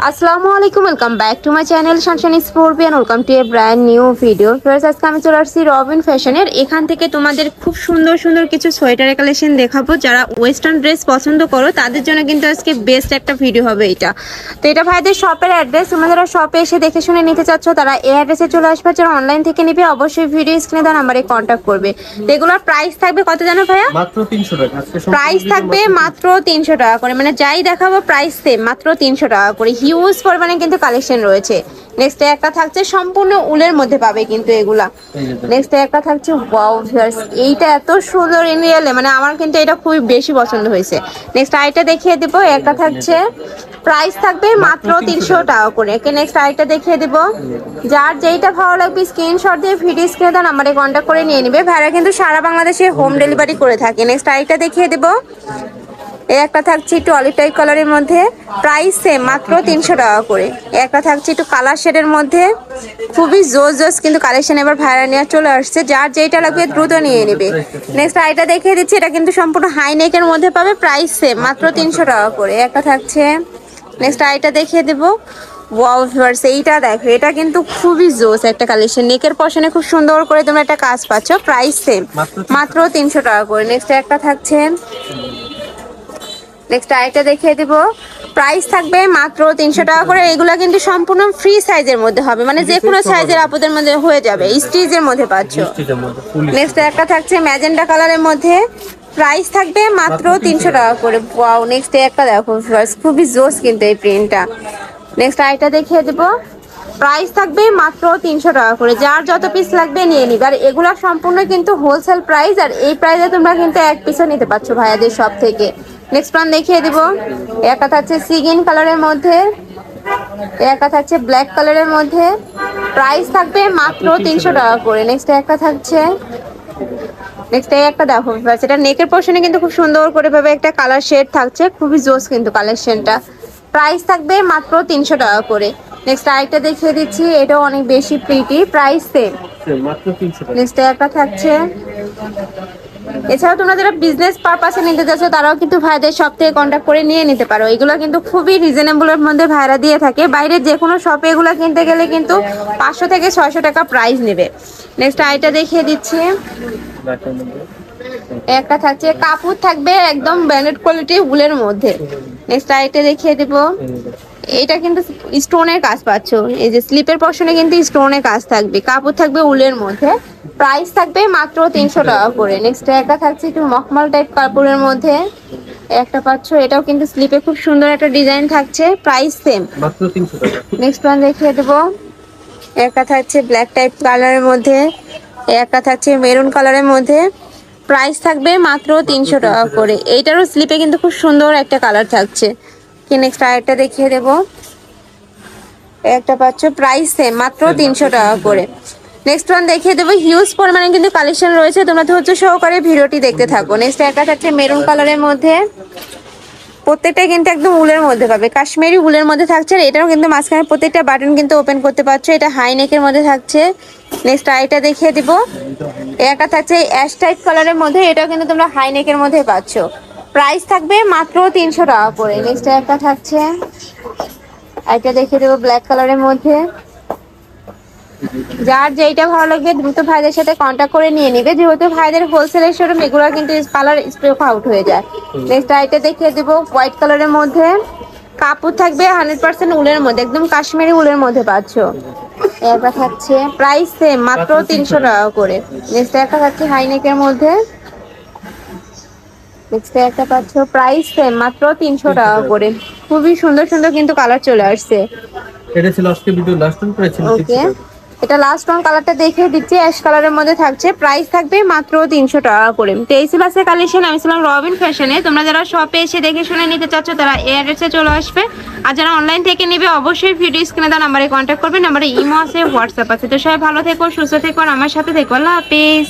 আসসালামু আলাইকুম, welcome back to my channel Sunshine scorpion. Welcome to A brand new video. Friends, আজকে আমি চলে আসছি রবিন ফ্যাশনের। এখান থেকে তোমাদের খুব সুন্দর সুন্দর কিছু সোয়েটারের কালেকশন দেখাবো। যারা ওয়েস্টার্ন ড্রেস পছন্দ করো তাদের জন্য কিন্তু আজকে বেস্ট একটা ভিডিও হবে এটা। তো এটা ভাইদের শপের অ্যাড্রেস। তোমরা যারা শপে এসে দেখে শুনে নিতে চাচ্ছ তারা এই অ্যাড্রেসে চলে আসবে। যারা অনলাইন থেকে নিবে অবশ্যই ভিডিও স্ক্রিনে দেওয়া নাম্বারে কন্ট্যাক্ট করবে। তো এগুলোর প্রাইস থাকবে কত জানো ভাইয়া? মাত্র 300 টাকা। প্রাইস থাকবে মাত্র 300 টাকা করে, মানে যাই দেখাবো প্রাইস সেম, মাত্র 300 টাকা করে। হিউজ পরিমাণে কিন্তু কালেকশন রয়েছে। নেক্সট একটা থাকছে সম্পূর্ণ উলের মধ্যে পাবে কিন্তু এগুলা। নেক্সট একটা থাকছে ওয়াও ভিউয়ার্স, এইটা এত সুন্দর ইন রিয়েলে, মানে আমার কিন্তু এটা খুবই বেশি পছন্দ হয়েছে। নেক্সট আইটা দেখিয়ে দেব। একটা থাকছে প্রাইস থাকবে মাত্র 300 টাকা করে। নেক্সট আইটা দেখিয়ে দেব। যার যেইটা ভালো লাগবে স্ক্রিনশট দিয়ে ভিডিও স্ক্রিনে দেওয়া নাম্বারে কন্ট্যাক্ট করে নিয়ে নিবে। ভাইরা কিন্তু সারা বাংলাদেশে হোম ডেলিভারি করে থাকে। নেক্সট আইটা দেখিয়ে দেব। একটা থাকছে একটু অলিভ টাইপ কালারের মধ্যে, প্রাইস সেম মাত্র 300 টাকা করে। একটা থাকছে একটু কালার শেডের মধ্যে, খুবই জোস জোস কিন্তু কালেকশন এবার ভাইরা নিয়ে চলে আসছে। যার যেটা লাগবে দ্রুত নিয়ে নেবে। নেক্সট আইটা দেখিয়ে দিচ্ছি। এটা কিন্তু সম্পূর্ণ হাই নেকের মধ্যে পাবে, প্রাইস সেম মাত্র 300 টাকা করে। একটা থাকছে। নেক্সট আইটা দেখিয়ে দেবো। ওয়াও ভিউয়ার্স, এইটা দেখো, এটা কিন্তু খুবই জোস একটা কালেকশন। নেকের পশনে খুব সুন্দর করে তোমরা একটা কাজ পাচ্ছ, প্রাইস সেম মাত্র 300 টাকা করে। নেক্সট একটা থাকছে। নেক্সট আইটা দেখিয়ে দিব। প্রাইস থাকবে মাত্র 300 টাকা করে। এগুলা কিন্তু সম্পূর্ণ ফ্রি সাইজের মধ্যে হবে, মানে যে কোনো সাইজের আপুদের মধ্যে হয়ে যাবে, স্টিচের মধ্যে পাচ্ছ। নেক্সট একটা থাকছে ম্যাজেন্ডা কালারের মধ্যে, প্রাইস থাকবে মাত্র 300 টাকা করে। ওয়াও, নেক্সট একটা দেখো খুবই জোস কিন্তু এই প্রিন্টটা। নেক্সট আইটা দেখিয়ে দেব। প্রাইস থাকবে মাত্র 300 টাকা করে। যার যত পিস লাগবে নিয়ে নিবে। আর এগুলা সম্পূর্ণ কিন্তু হোলসেল প্রাইস, আর এই প্রাইসে তোমরা কিন্তু এক পিসও নিতে পারছো ভাইয়াদের সব থেকে। নেক্সট ওয়ান দেখিয়ে দিব। একটা থাকছে সিগিন কালারের মধ্যে, একটা থাকছে ব্ল্যাক কালারের মধ্যে, প্রাইস থাকবে মাত্র 300 টাকা করে। নেক্সট একটা থাকছে। নেক্সট একটা দেখো, এটা নেকের পোর্শনে কিন্তু খুব সুন্দর করে ভাবে একটা কালার শেড থাকছে, খুবই জোস কিন্তু কালেকশনটা। প্রাইস থাকবে মাত্র 300 টাকা করে। নেক্সট আরেকটা দেখিয়ে দিচ্ছি, এটাও অনেক বেশি প্রিটি, প্রাইস সেম মাত্র 300 টাকা। নেক্সট একটা থাকছে। এছাড়াও তোমরা যারা বিজনেস পারপাসে নিতে চাচ্ছ তারাও কিন্তু ভাইদের সব থেকে কন্ট্যাক্ট করে নিয়ে নিতে পারো। এগুলো কিন্তু খুবই রিজনেবলের মধ্যে ভাইরা দিয়ে থাকে। বাইরে যে কোনো শপে এগুলো কিনতে গেলে কিন্তু 500 থেকে 600 টাকা প্রাইস নেবে। নেক্সট আইটা দেখিয়ে দিচ্ছি। একটা থাকছে কাপড় থাকবে একদম ব্র্যান্ডেড কোয়ালিটির উলের মধ্যে। নেক্সট আইটা দেখিয়ে দেব। এটা কিন্তু স্টোনের কাজ পাচ্ছ, এই যে স্লিপের পশনে কিন্তু স্টোনের কাজ থাকবে, কাপড় থাকবে উলের মধ্যে, প্রাইস থাকবে মাত্র 300 টাকা করে। নেক্সট একটা থাকছে একটু মখমল টাইপ কাপড়ের মধ্যে, একটা পাচ্ছ, এটাও কিন্তু স্লিপে খুব সুন্দর একটা ডিজাইন থাকছে, প্রাইস সেম মাত্র 300 টাকা। নেক্সট ওয়ান দেখিয়ে দেবো। একটা থাকছে ব্ল্যাক টাইপ কালারের মধ্যে, একটা থাকছে মেরুন কালারের মধ্যে, প্রাইস থাকবে মাত্র 300 টাকা করে। এইটারও স্লিপে কিন্তু খুব সুন্দর একটা কালার থাকছে। কি নেক্সট আরেকটা দেখিয়ে দেবো। একটা পাচ্ছ, প্রাইস সেম মাত্র 300 টাকা করে। নেক্সট ওয়ান দেখিয়ে দেবো। হিউজ পরিমাণে কিন্তু কালেকশন রয়েছে, তোমরা ধৈর্য সহকারে ভিডিওটি দেখতে থাকো। নেক্সট একটা থাকছে মেরুন কালারের মধ্যে, প্রত্যেকটাই কিন্তু একদম উলের মধ্যে পাবে, কাশ্মীরি উলের মধ্যে থাকছে। আর এটাও কিন্তু মাঝখানে প্রত্যেকটা বাটন কিন্তু ওপেন করতে পারছো, এটা হাই নেকের মধ্যে থাকছে। নেক্সট আইটা দেখিয়ে দিব। একটা থাকছে অ্যাশ টাইপ কালারের মধ্যে, এটাও কিন্তু তোমরা হাই নেকের মধ্যে পাচ্ছ, প্রাইস থাকবে মাত্র 300 টাকা করে। নেক্সট একটা থাকছে, এটা দেখিয়ে দেবো ব্ল্যাক কালারের মধ্যে। যার যেইটা ভালো লাগবে দ্রুত ভাইদের সাথে কন্ট্যাক্ট করে নিয়ে নিবে, যেহেতু ভাইদের হোলসেলের শোরুম, এগুলো কিন্তু কালার স্ট্রেক আউট হয়ে যায়। নেক্সট আইটা দেখিয়ে দেবো হোয়াইট কালারের মধ্যে, কাপড় থাকবে 100% উলের মধ্যে, একদম কাশ্মীরি উলের মধ্যে পাচ্ছ। একটা থাকছে প্রাইস সেম মাত্র 300 টাকা করে। নেক্সট একটা থাকছে হাইনেকের মধ্যে, নেক্সট একটা পাচ্ছ, প্রাইস সেম মাত্র 300 টাকা করে। খুবই সুন্দর সুন্দর কিন্তু কালার চলে আসছে। এটা ছিল আজকে ভিডিও লাস্ট ওয়ান, প্রাইস ছিল 300 টাকা। এটা লাস্ট ওয়ান কালারটা দেখিয়ে দিচ্ছি, অ্যাশ কালারের মধ্যে থাকছে, প্রাইস থাকবে মাত্র 300 টাকা করে। তো এই ছিল আজকে কালেকশন। আমি ছিলাম রবিন ফ্যাশনে। তোমরা যারা শপে এসে দেখে শুনে নিতে চাচ্ছ তারা এই অ্যাড্রেসে চলে আসবে। আর যারা অনলাইন থেকে নেবে অবশ্যই ভিডিও স্ক্রিনে দেওয়া নাম্বারে কন্ট্যাক্ট করবে। নাম্বারে ইমো আছে, হোয়াটসঅ্যাপ আছে। তো সবাই ভালো থেকো, সুস্থ থেকো, আর আমার সাথে থেকো। আল্লাহ হাফেজ।